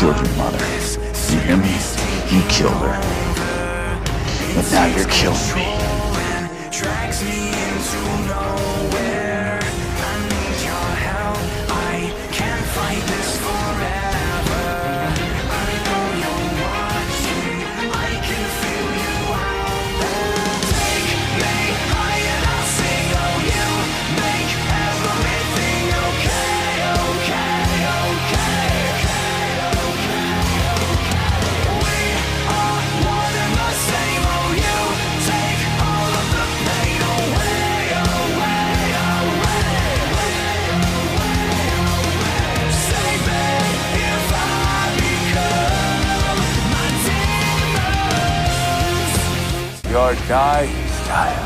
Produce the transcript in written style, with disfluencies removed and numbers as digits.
killed your mother. You hear me? You killed her. But now you're killing me. Drags me into nowhere. I need your help. I can't fight this forever. I know you're watching. I can feel you out there. Take me higher, I'll sing. Oh, you make everything okay, okay, okay, okay, okay. We are one and the same. Oh, you take all of the pain away, away, away. Save me if I become my demons. Your guy, Kyle.